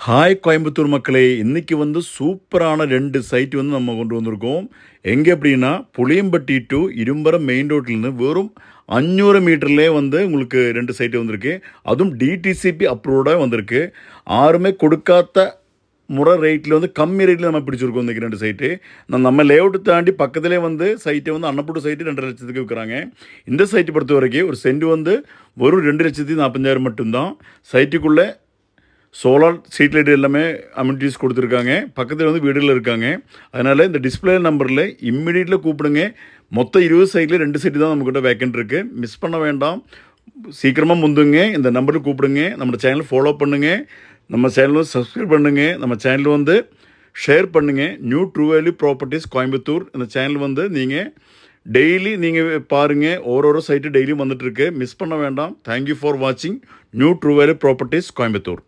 Hi Coimbatore மக்களே! இன்னைக்கு சூப்பரான 2 சைட் நம்ம கொண்டு வந்திருக்கோம். எங்க அப்படின்னா, புளியம்பட்டி டூ இரும்பரம் மெயின் ரோட்லருந்து வெறும் 500 மீட்டர்லயே உங்களுக்கு 2 சைட் வந்திருக்கு. அதுவும் டிடிசிபி அப்ரூவ்டா வந்திருக்கு. யாருமே கொடுக்காத ரேட்ல கம்மி ரேட்ல நம்ம பிடிச்சிருக்கோம் இன்னைக்கு 2 சைட்டு. நம்ம லேஅவுட் தாண்டி பக்கத்திலே சைட்டை அன்னப்பூட்டு சைட்டு 2.5 லட்சத்துக்கு விற்கிறாங்க. இந்த சைட் பொறுத்தவரைக்கும் ஒரு சென்ட் வெறும் 2,40,000 மட்டும்தான். சைட்டுக்குள்ள சோலார் ஸ்ட்ரீட் லைட் எல்லாமே அம்யூனிட்டிஸ் கொடுத்துருக்காங்க. பக்கத்தில் வீடுகள் இருக்காங்க. அதனால் இந்த டிஸ்பிளே நம்பரில் இம்மிடியட்டில் கூப்பிடுங்க. மொத்தம் 20 சைட்டில் 2 சைட்டு தான் நம்மக்கிட்ட வேக்கண்ட் இருக்குது. மிஸ் பண்ண வேண்டாம். சீக்கிரமாக முந்துங்க. இந்த நம்பருக்கு கூப்பிடுங்க. நம்ம சேனல் ஃபாலோ பண்ணுங்கள். நம்ம சேனல் சப்ஸ்கிரைப் பண்ணுங்கள். நம்ம சேனல் ஷேர் பண்ணுங்கள். New true value properties Coimbatore இந்த சேனல் நீங்கள் டெய்லி நீங்கள் பாருங்கள். ஒரு சைட்டு டெய்லியும் வந்துட்டுருக்கு. மிஸ் பண்ண வேண்டாம். தேங்க்யூ ஃபார் வாட்சிங் new true value properties Coimbatore.